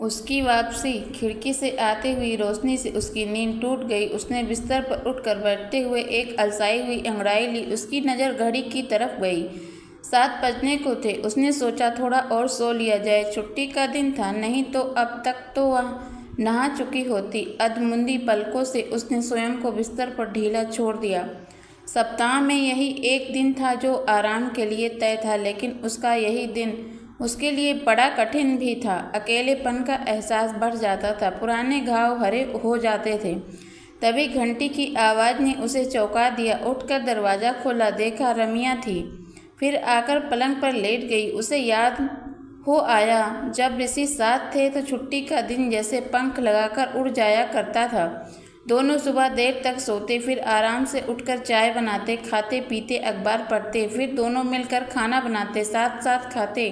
उसकी वापसी खिड़की से आती हुई रोशनी से उसकी नींद टूट गई। उसने बिस्तर पर उठकर बैठते हुए एक अलसाई हुई अंगड़ाई ली। उसकी नज़र घड़ी की तरफ गई। 7 बजने को थे। उसने सोचा थोड़ा और सो लिया जाए, छुट्टी का दिन था, नहीं तो अब तक तो वह नहा चुकी होती। अधमुंदी पलकों से उसने स्वयं को बिस्तर पर ढीला छोड़ दिया। सप्ताह में यही एक दिन था जो आराम के लिए तय था, लेकिन उसका यही दिन उसके लिए बड़ा कठिन भी था। अकेलेपन का एहसास बढ़ जाता था, पुराने घाव हरे हो जाते थे। तभी घंटी की आवाज़ ने उसे चौंका दिया। उठकर दरवाज़ा खोला, देखा रमिया थी। फिर आकर पलंग पर लेट गई। उसे याद हो आया, जब ऋषि साथ थे तो छुट्टी का दिन जैसे पंख लगाकर उड़ जाया करता था। दोनों सुबह देर तक सोते, फिर आराम से उठकर चाय बनाते, खाते पीते, अखबार पढ़ते, फिर दोनों मिलकर खाना बनाते, साथ साथ खाते,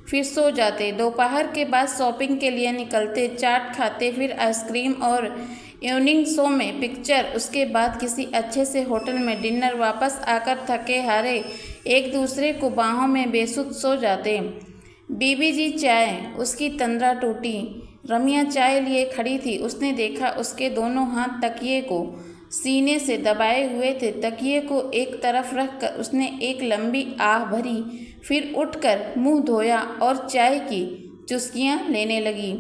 फिर सो जाते। दोपहर के बाद शॉपिंग के लिए निकलते, चाट खाते, फिर आइसक्रीम और इवनिंग शो में पिक्चर, उसके बाद किसी अच्छे से होटल में डिनर। वापस आकर थके हारे एक दूसरे को बाहों में बेसुध सो जाते। बीबी जी चाय, उसकी तंद्रा टूटी। रमिया चाय लिए खड़ी थी। उसने देखा उसके दोनों हाथ तकिए को सीने से दबाए हुए थे। तकिए को एक तरफ रखकर उसने एक लंबी आह भरी, फिर उठकर मुंह धोया और चाय की चुस्कियां लेने लगी।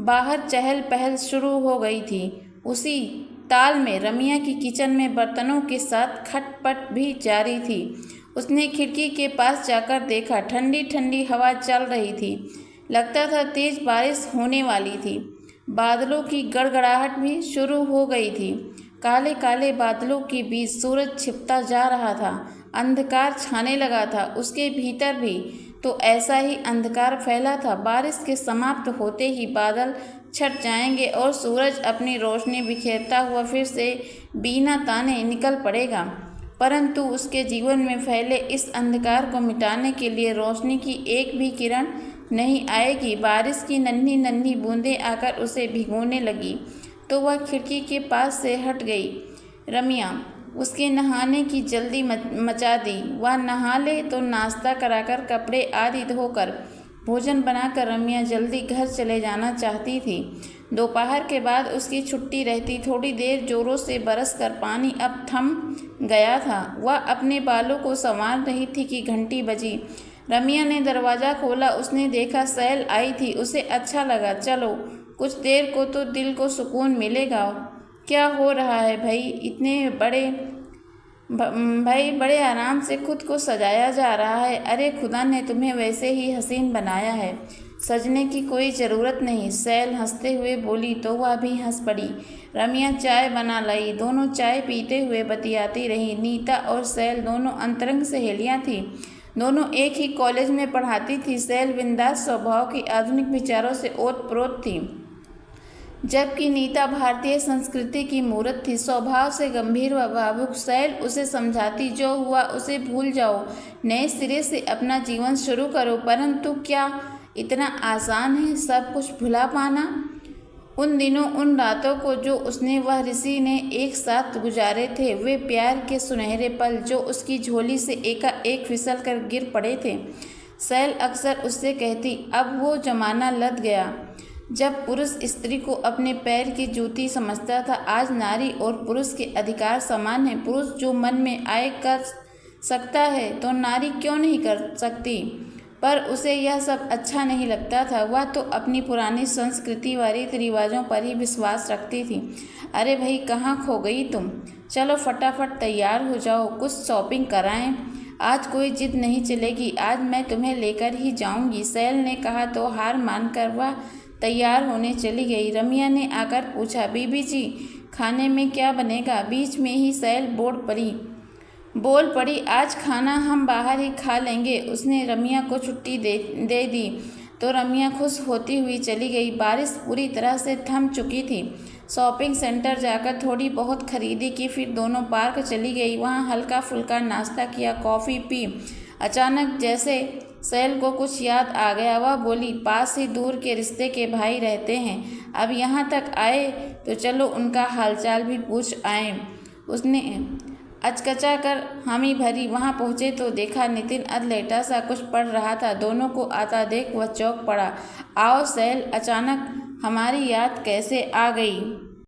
बाहर चहल पहल शुरू हो गई थी। उसी ताल में रमिया की किचन में बर्तनों के साथ खटपट भी जारी थी। उसने खिड़की के पास जाकर देखा, ठंडी ठंडी हवा चल रही थी। लगता था तेज बारिश होने वाली थी। बादलों की गड़गड़ाहट भी शुरू हो गई थी। काले काले बादलों के बीच सूरज छिपता जा रहा था। अंधकार छाने लगा था। उसके भीतर भी तो ऐसा ही अंधकार फैला था। बारिश के समाप्त होते ही बादल छट जाएंगे और सूरज अपनी रोशनी बिखेरता हुआ फिर से बिना ताने निकल पड़ेगा। परंतु उसके जीवन में फैले इस अंधकार को मिटाने के लिए रोशनी की एक भी किरण नहीं आएगी। बारिश की नन्ही नन्ही बूंदें आकर उसे भिगोने लगी तो वह खिड़की के पास से हट गई। रमिया उसके नहाने की जल्दी मचा दी। वह नहा ले तो नाश्ता कराकर, कपड़े आदि धोकर, भोजन बनाकर रमिया जल्दी घर चले जाना चाहती थी। दोपहर के बाद उसकी छुट्टी रहती। थोड़ी देर जोरों से बरसकर पानी अब थम गया था। वह अपने बालों को संवार रही थी कि घंटी बजी। रमिया ने दरवाज़ा खोला। उसने देखा सैल आई थी। उसे अच्छा लगा। चलो कुछ देर को तो दिल को सुकून मिलेगा। क्या हो रहा है भाई? इतने बड़े आराम से खुद को सजाया जा रहा है। अरे खुदा ने तुम्हें वैसे ही हसीन बनाया है, सजने की कोई ज़रूरत नहीं। सैल हंसते हुए बोली तो वह भी हंस पड़ी। रमिया चाय बना लाई। दोनों चाय पीते हुए बतियाती रही। नीता और सैल दोनों अंतरंग सहेलियाँ थीं। दोनों एक ही कॉलेज में पढ़ाती थी। सैल बिंदास स्वभाव की, आधुनिक विचारों से ओतप्रोत थी, जबकि नीता भारतीय संस्कृति की मूरत थी, स्वभाव से गंभीर व भावुक। सैल उसे समझाती, जो हुआ उसे भूल जाओ, नए सिरे से अपना जीवन शुरू करो। परंतु क्या इतना आसान है सब कुछ भुला पाना? उन दिनों, उन रातों को जो उसने वह ऋषि ने एक साथ गुजारे थे, वे प्यार के सुनहरे पल जो उसकी झोली से एकाएक फिसल कर गिर पड़े थे। सैल अक्सर उससे कहती, अब वो जमाना लद गया जब पुरुष स्त्री को अपने पैर की जूती समझता था। आज नारी और पुरुष के अधिकार समान हैं। पुरुष जो मन में आए कर सकता है तो नारी क्यों नहीं कर सकती? पर उसे यह सब अच्छा नहीं लगता था। वह तो अपनी पुरानी संस्कृति व रीति रिवाजों पर ही विश्वास रखती थी। अरे भाई, कहाँ खो गई तुम? चलो फटाफट तैयार हो जाओ, कुछ शॉपिंग कराएं। आज कोई जिद नहीं चलेगी, आज मैं तुम्हें लेकर ही जाऊंगी। सैल ने कहा तो हार मानकर वह तैयार होने चली गई। रमिया ने आकर पूछा, बीबी जी खाने में क्या बनेगा? बीच में ही सैल बोल पड़ी, आज खाना हम बाहर ही खा लेंगे। उसने रमिया को छुट्टी दे दी तो रमिया खुश होती हुई चली गई। बारिश पूरी तरह से थम चुकी थी। शॉपिंग सेंटर जाकर थोड़ी बहुत खरीदी की, फिर दोनों पार्क चली गई। वहाँ हल्का फुल्का नाश्ता किया, कॉफ़ी पी। अचानक जैसे सैल को कुछ याद आ गया। वह बोली, पास ही दूर के रिश्ते के भाई रहते हैं, अब यहाँ तक आए तो चलो उनका हालचाल भी पूछ आएँ। उसने अचकचा कर हामी भरी। वहाँ पहुँचे तो देखा नितिन अधलेटा सा कुछ पढ़ रहा था। दोनों को आता देख वह चौंक पड़ा। आओ सैल, अचानक हमारी याद कैसे आ गई?